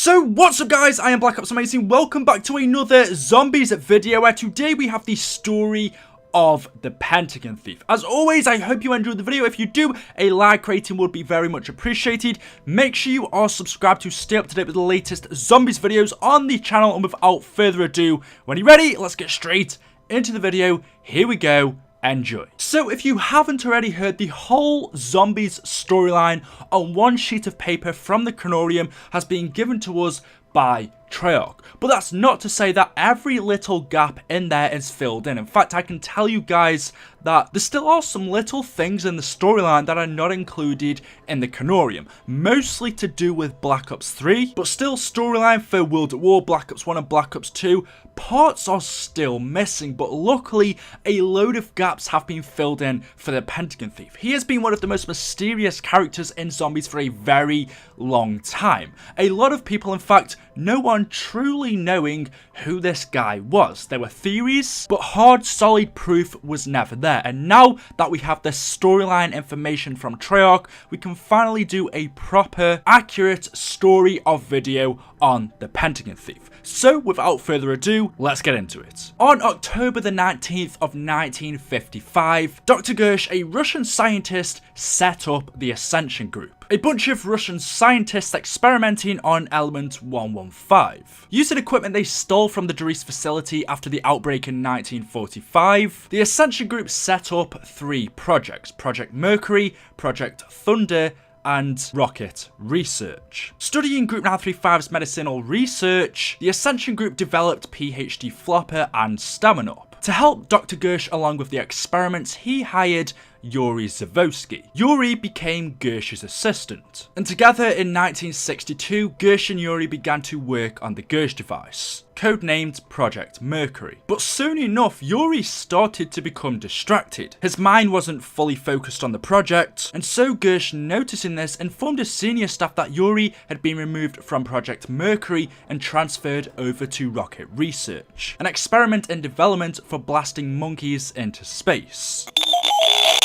So what's up guys, I am BlackOpsAmazing, welcome back to another zombies video where today we have the story of the Pentagon thief. As always, I hope you enjoyed the video. If you do, a like rating would be very much appreciated. Make sure you are subscribed to stay up to date with the latest zombies videos on the channel, and without further ado, when you're ready, let's get straight into the video. Here we go. Enjoy. So if you haven't already heard, the whole zombies storyline on one sheet of paper from the Kronorium has been given to us by Treyarch. But that's not to say that every little gap in there is filled in. In fact, I can tell you guys that there still are some little things in the storyline that are not included in the Kronorium, mostly to do with Black Ops 3, but still storyline for World at War, Black Ops 1 and Black Ops 2, parts are still missing, but luckily a load of gaps have been filled in for the Pentagon thief. He has been one of the most mysterious characters in zombies for a very long time. A lot of people, in fact, no one truly knowing who this guy was. There were theories, but hard, solid proof was never there. And now that we have this storyline information from Treyarch, we can finally do a proper, accurate story of video on the Pentagon thief. So without further ado, let's get into it. On October the 19th of 1955, Dr. Gersh, a Russian scientist, set up the Ascension group. A bunch of Russian scientists experimenting on element 115. Using equipment they stole from the Doris facility after the outbreak in 1945, the Ascension group set up three projects: Project Mercury, Project Thunder, and Rocket Research. Studying Group 935's medicinal research, the Ascension group developed PhD Flopper and Staminop. To help Dr. Gersh along with the experiments, he hired Yuri Zavosky. Yuri became Gersh's assistant, and together in 1962, Gersh and Yuri began to work on the Gersh device, codenamed Project Mercury. But soon enough, Yuri started to become distracted. His mind wasn't fully focused on the project, and so Gersh, noticing this, informed his senior staff that Yuri had been removed from Project Mercury and transferred over to Rocket Research, an experiment in development for blasting monkeys into space.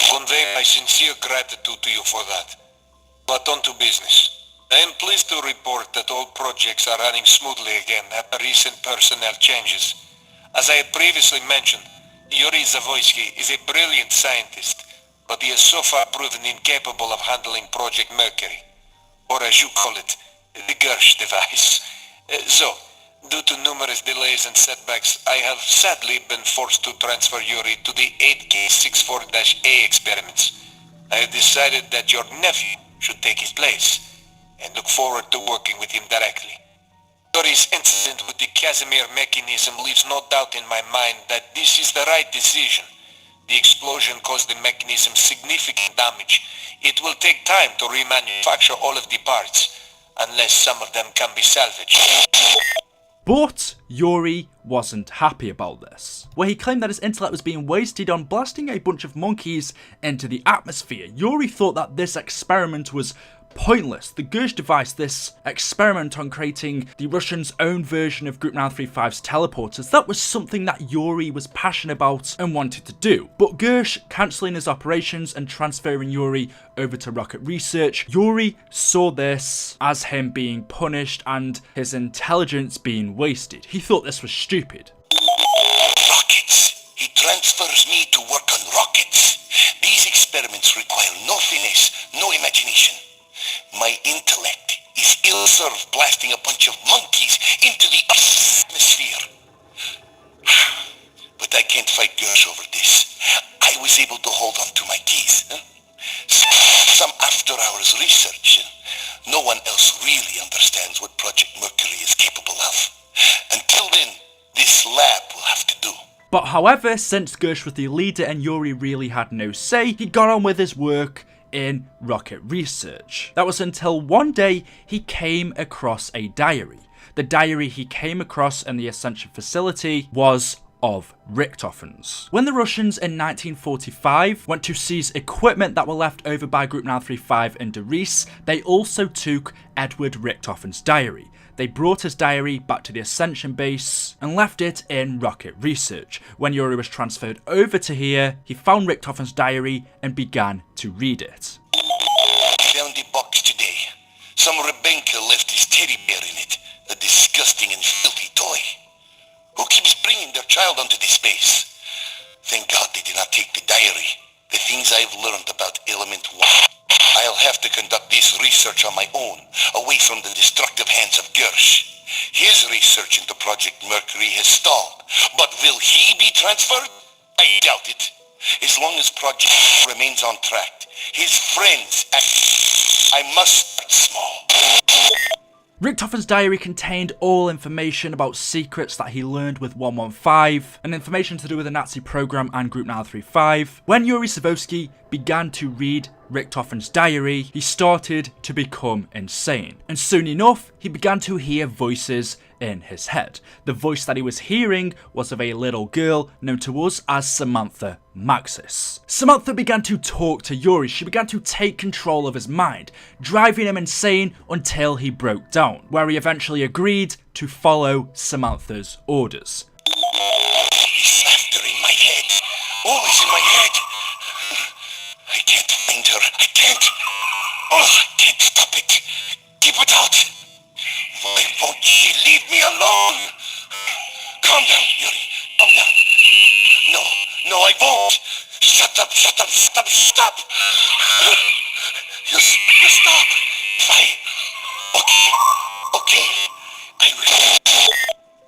Convey my sincere gratitude to you for that. But on to business. I am pleased to report that all projects are running smoothly again after recent personnel changes. As I had previously mentioned, Yuri Zavosky is a brilliant scientist, but he has so far proven incapable of handling Project Mercury, or as you call it, the Gersh device. Due to numerous delays and setbacks, I have sadly been forced to transfer Yuri to the 8K64-A experiments. I have decided that your nephew should take his place, and look forward to working with him directly. Yuri's incident with the Casimir mechanism leaves no doubt in my mind that this is the right decision. The explosion caused the mechanism significant damage. It will take time to remanufacture all of the parts, unless some of them can be salvaged. But Yuri wasn't happy about this, where he claimed that his intellect was being wasted on blasting a bunch of monkeys into the atmosphere. Yuri thought that this experiment was pointless. The Gersh device, this experiment on creating the Russians' own version of Group 935's teleporters, that was something that Yuri was passionate about and wanted to do. But Gersh cancelling his operations and transferring Yuri over to Rocket Research, Yuri saw this as him being punished and his intelligence being wasted. He thought this was stupid. Rockets! He transfers me to work on rockets. These experiments require no finesse, no imagination. My intellect is ill-served blasting a bunch of monkeys into the atmosphere. But I can't fight Gersh over this. I was able to hold on to my keys. Some after-hours research. No one else really understands what Project Mercury is capable of. Until then, this lab will have to do. But however, since Gersh was the leader and Yuri really had no say, he got on with his work in Rocket Research. That was until one day he came across a diary. The diary he came across in the Ascension facility was of Richtofen's. When the Russians in 1945 went to seize equipment that were left over by Group 935 in Doris, they also took Edward Richtofen's diary. They brought his diary back to the Ascension base and left it in Rocket Research. When Yuri was transferred over to here, he found Richtofen's diary and began to read it. Found the box today. Some Rebenka left his teddy bear in it. child onto this base. Thank God they did not take the diary. The things I've learned about Element 1. I'll have to conduct this research on my own, away from the destructive hands of Gersh. His research into Project Mercury has stalled, but will he be transferred? I doubt it. As long as Project remains on track, his friends I must start small. Richtofen's diary contained all information about secrets that he learned with 115, and information to do with the Nazi program and Group 935. When Yuri Savovsky began to read Richtofen's diary, he started to become insane. And soon enough, he began to hear voices in his head. The voice that he was hearing was of a little girl known to us as Samantha Maxis. Samantha began to talk to Yuri. She began to take control of his mind, driving him insane until he broke down, where he eventually agreed to follow Samantha's orders. He's laughter in my head. Always in my head. I can't find her. I can't. Oh, I can't stop it. Keep it out. Why won't she leave me alone? Calm down, Yuri. Calm down. No, I won't. Shut up. You stop. Fine. Okay. I will.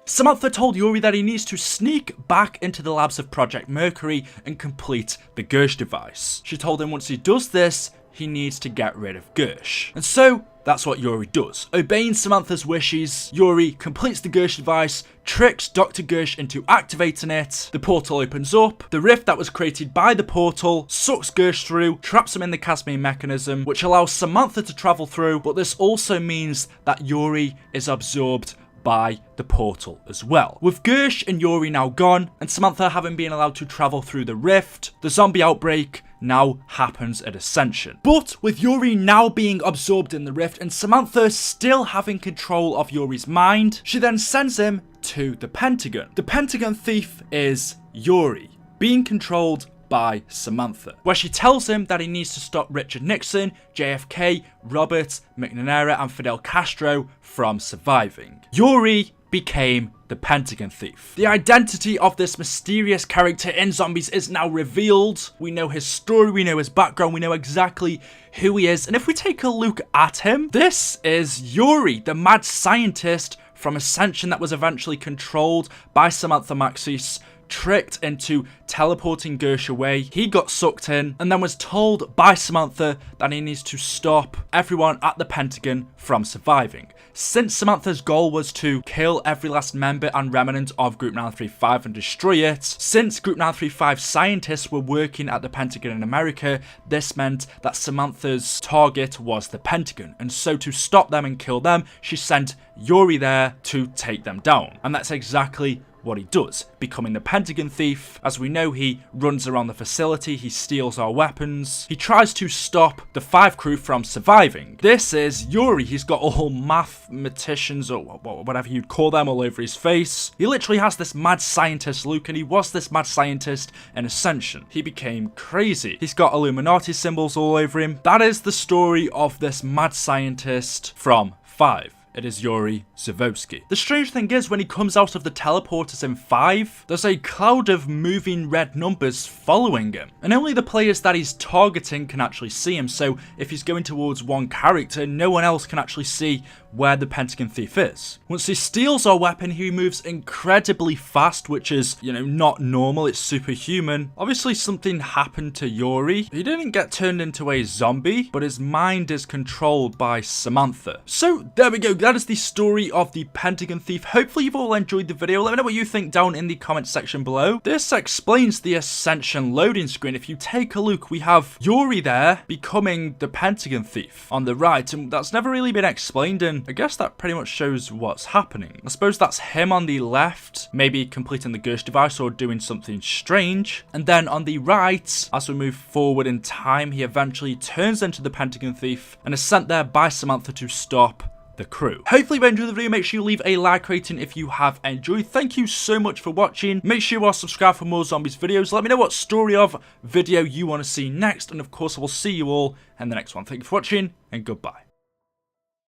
Samantha told Yuri that he needs to sneak back into the labs of Project Mercury and complete the Gersh device. She told him once he does this, he needs to get rid of Gersh. And so, that's what Yuri does. Obeying Samantha's wishes, Yuri completes the Gersh device, tricks Dr. Gersh into activating it, the portal opens up, the rift that was created by the portal sucks Gersh through, traps him in the Casimir mechanism, which allows Samantha to travel through, but this also means that Yuri is absorbed by the portal as well. With Gersh and Yuri now gone, and Samantha having been allowed to travel through the rift, the zombie outbreak now happens at Ascension. But with Yuri now being absorbed in the rift and Samantha still having control of Yuri's mind, she then sends him to the Pentagon. The Pentagon thief is Yuri, being controlled by Samantha, where she tells him that he needs to stop Richard Nixon, JFK, Robert, McNamara and Fidel Castro from surviving. Yuri became the Pentagon thief. The identity of this mysterious character in Zombies is now revealed. We know his story, we know his background, we know exactly who he is, and if we take a look at him, this is Yuri, the mad scientist from Ascension that was eventually controlled by Samantha Maxis, tricked into teleporting Gersh away. He got sucked in and then was told by Samantha that he needs to stop everyone at the Pentagon from surviving. Since Samantha's goal was to kill every last member and remnant of Group 935 and destroy it, since Group 935 scientists were working at the Pentagon in America, this meant that Samantha's target was the Pentagon, and so to stop them and kill them, she sent Yuri there to take them down. And that's exactly what he does, becoming the Pentagon thief. As we know, he runs around the facility, he steals our weapons, he tries to stop the 5 crew from surviving. This is Yuri. He's got all mathematicians or whatever you'd call them all over his face. He literally has this mad scientist look, and he was this mad scientist in Ascension. He became crazy. He's got Illuminati symbols all over him. That is the story of this mad scientist from 5. It is Yuri Savovsky. The strange thing is, when he comes out of the teleporters in 5, there's a cloud of moving red numbers following him. And only the players that he's targeting can actually see him, so if he's going towards one character, no one else can actually see where the Pentagon thief is. Once he steals our weapon, he moves incredibly fast, which is, not normal, it's superhuman. Obviously something happened to Yuri. He didn't get turned into a zombie, but his mind is controlled by Samantha. So there we go, that is the story of the Pentagon thief. Hopefully you've all enjoyed the video. Let me know what you think down in the comment section below. This explains the Ascension loading screen. If you take a look, we have Yuri there becoming the Pentagon thief on the right, and that's never really been explained, and I guess that pretty much shows what's happening. I suppose that's him on the left, maybe completing the Gersh device or doing something strange. And then on the right, as we move forward in time, he eventually turns into the Pentagon thief and is sent there by Samantha to stop the crew. Hopefully you enjoyed the video. Make sure you leave a like rating if you have enjoyed. Thank you so much for watching. Make sure you are subscribed for more Zombies videos. Let me know what story of video you want to see next, and of course I will see you all in the next one. Thank you for watching, and goodbye.